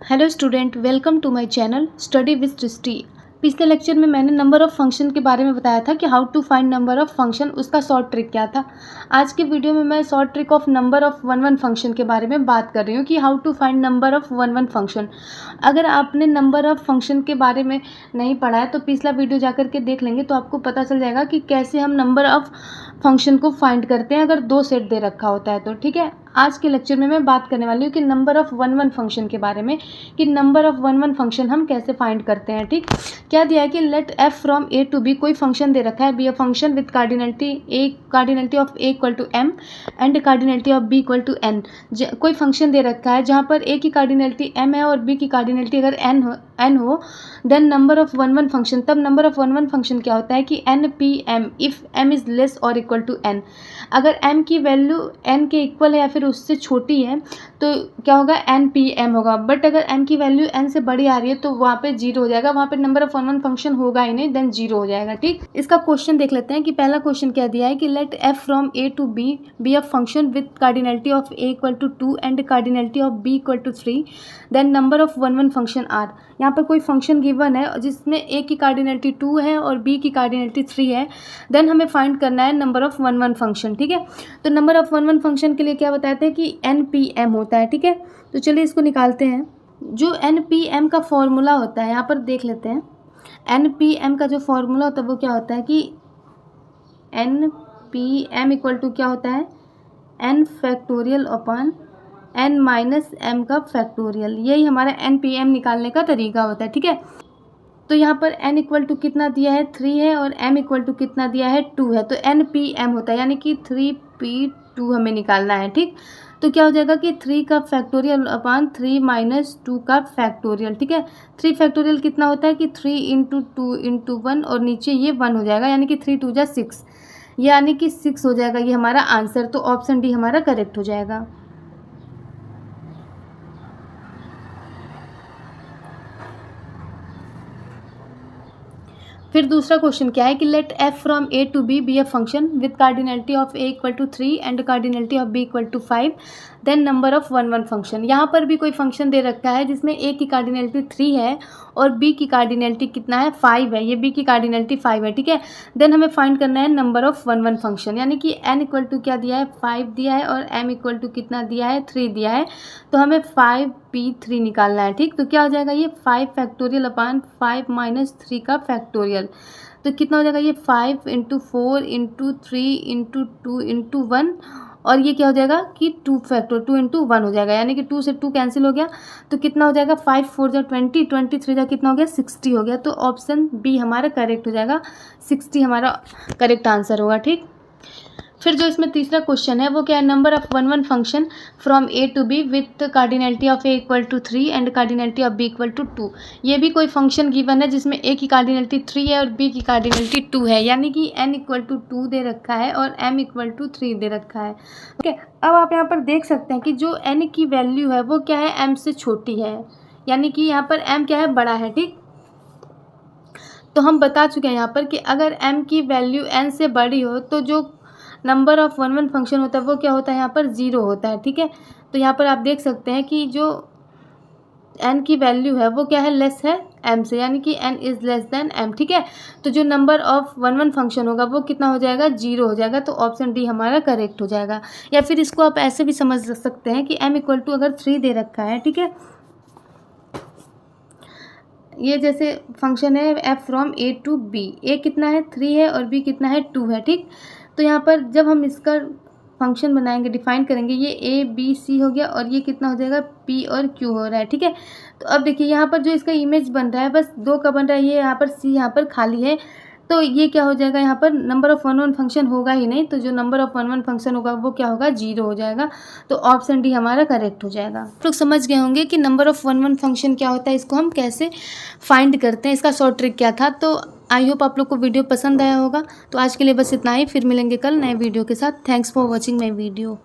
Hello student, welcome to my channel study with Srishti. पिछले lecture में मैंने नंबर ऑफ़ फंक्शन के बारे में बताया था कि how to find number of function, उसका शॉर्ट ट्रिक क्या था। आज के वीडियो में मैं short trick of number of one function के बारे में बात कर रही हूँ कि how to find number of one function. अगर आपने नंबर ऑफ़ फंक्शन के बारे में नहीं पढ़ा है तो पिछला वीडियो जाकर के देख लेंगे तो आपको पता चल जाएगा कि कैसे हम नंबर ऑफ़ फंक्शन को फाइंड करते हैं अगर दो सेट दे रखा होता है तो। ठीक है, आज के लेक्चर में मैं बात करने वाली हूँ कि नंबर ऑफ़ वन फंक्शन के बारे में, कि नंबर ऑफ़ वन फंक्शन हम कैसे फाइंड करते हैं। ठीक, क्या दिया है कि let F from A to B, कोई फंक्शन दे रखा है, be a function with cardinality of A equal to M and cardinality of B equal to N. कोई फंक्शन दे रखा है जहाँ पर ए की कार्डिनलिटी एम है और बी की कार्डिनलिटी अगर एन हो then number of one function, तब नंबर ऑफ वन फंक्शन क्या होता है कि N P M, if M is less और इक्वल टू एन। अगर एम की वैल्यू एन के इक्वल है या फिर उससे छोटी है तो क्या होगा, एन पी एम होगा। बट अगर एम की वैल्यू एन से बड़ी आ रही है तो वहाँ पे जीरो हो जाएगा, वहाँ पे नंबर ऑफ वन फंक्शन होगा ही नहीं, देन जीरो हो जाएगा। ठीक, इसका क्वेश्चन देख लेते हैं कि पहला क्वेश्चन क्या दिया है कि let F from A to B a function with cardinality of A equal to 2 and cardinality of B equal to 3, then number of one function are. यहाँ पर कोई फंक्शन गिवन है जिसमें ए की कार्डिनलिटी 2 है और बी की कार्डिनलिटी 3 है, देन हमें फाइंड करना है नंबर ऑफ वन फंक्शन। ठीक है, तो नंबर ऑफ वन फंक्शन के लिए क्या बताते हैं कि एन पी एम होता है। ठीक है, तो चलिए इसको निकालते हैं। जो एन पी एम का फॉर्मूला होता है यहाँ पर देख लेते हैं। एन पी एम का जो फॉर्मूला होता है वो क्या होता है कि N P M equal to क्या होता है, N factorial upon N minus M का फैक्टोरियल। यही हमारा एन पी एम निकालने का तरीका होता है। ठीक है, तो यहाँ पर n इक्वल टू कितना दिया है, 3 है, और m इक्वल टू कितना दिया है, 2 है, तो एन पी एम होता है, यानी कि 3p2 हमें निकालना है। ठीक, तो क्या हो जाएगा कि 3 का फैक्टोरियल अपॉन 3 माइनस 2 का फैक्टोरियल। ठीक है, 3 फैक्टोरियल कितना होता है कि 3 इंटू 2 इंटू 1 और नीचे ये 1 हो जाएगा, यानी कि 3 2 जा 6, यानी कि 6 हो जाएगा ये हमारा आंसर। तो ऑप्शन डी हमारा करेक्ट हो जाएगा। फिर दूसरा क्वेश्चन क्या है कि let F from A to B a function with cardinality of A equal to 3 and cardinality of B equal to 5, then number of one function. यहाँ पर भी कोई फंक्शन दे रखा है जिसमें ए की कार्डिनलिटी 3 है और बी की कार्डिनलिटी कितना है, 5 है, ये बी की कार्डिनलिटी 5 है। ठीक है, देन हमें फाइंड करना है नंबर ऑफ वन फंक्शन, यानी कि एन इक्वल टू क्या दिया है, 5 दिया है, और एम इक्वल टू कितना दिया है, 3 दिया है, तो हमें 5p3 निकालना है। ठीक, तो क्या हो जाएगा ये 5 फैक्टोरियल अपॉन 5 माइनस 3 का फैक्टोरियल, तो कितना हो जाएगा ये 5 इंटू 4 इंटू 3 इंटू 2 इंटू 1, और ये क्या हो जाएगा कि 2 इंटू 1 हो जाएगा, यानी कि 2 से 2 कैंसिल हो गया, तो कितना हो जाएगा 5 4 जा 20, 23 जा कितना हो गया 60 हो गया। तो ऑप्शन बी हमारा करेक्ट हो जाएगा, 60 हमारा करेक्ट आंसर होगा। ठीक, फिर जो इसमें तीसरा क्वेश्चन है वो क्या है, number of one function from A to B with cardinality of A equal to 3 and cardinality of B equal to 2। ये भी कोई फंक्शन गिवन है जिसमें ए की कार्डिनलिटी 3 है और बी की कार्डिनलिटी 2 है, यानी कि एन इक्वल टू 2 दे रखा है और एम इक्वल टू 3 दे रखा है। ओके, अब आप यहाँ पर देख सकते हैं कि जो एन की वैल्यू है वो क्या है, एम से छोटी है, यानी कि यहाँ पर एम क्या है, बड़ा है। ठीक, तो हम बता चुके हैं यहाँ पर कि अगर एम की वैल्यू एन से बड़ी हो तो जो नंबर ऑफ वन फंक्शन होता है वो क्या होता है, यहाँ पर 0 होता है। ठीक है, तो यहाँ पर आप देख सकते हैं कि जो n की वैल्यू है वो क्या है, लेस है m से, यानी कि n is less than m। ठीक है, तो जो नंबर ऑफ वन फंक्शन होगा वो कितना हो जाएगा, 0 हो जाएगा, तो ऑप्शन डी हमारा करेक्ट हो जाएगा। या फिर इसको आप ऐसे भी समझ सकते हैं कि m इक्वल टू अगर 3 दे रखा है, ठीक है, ये जैसे फंक्शन है f from A to B, A कितना है 3 है और b कितना है 2 है। ठीक, तो यहाँ पर जब हम इसका फंक्शन बनाएंगे, डिफाइन करेंगे, ये ए बी सी हो गया और ये कितना हो जाएगा, पी और क्यू हो रहा है। ठीक है, तो अब देखिए यहाँ पर जो इसका इमेज बन रहा है बस 2 का बन रहा है, ये यहाँ पर सी यहाँ पर खाली है, तो ये क्या हो जाएगा, यहाँ पर नंबर ऑफ वन फंक्शन होगा ही नहीं, तो जो नंबर ऑफ वन फंक्शन होगा वो क्या होगा, 0 हो जाएगा, तो ऑप्शन डी हमारा करेक्ट हो जाएगा। आप लोग समझ गए होंगे कि नंबर ऑफ वन फंक्शन क्या होता है, इसको हम कैसे फाइंड करते हैं, इसका शॉर्ट ट्रिक क्या था। तो आई होप आप लोग को वीडियो पसंद आया होगा। तो आज के लिए बस इतना ही, फिर मिलेंगे कल नए वीडियो के साथ। Thanks for watching my video.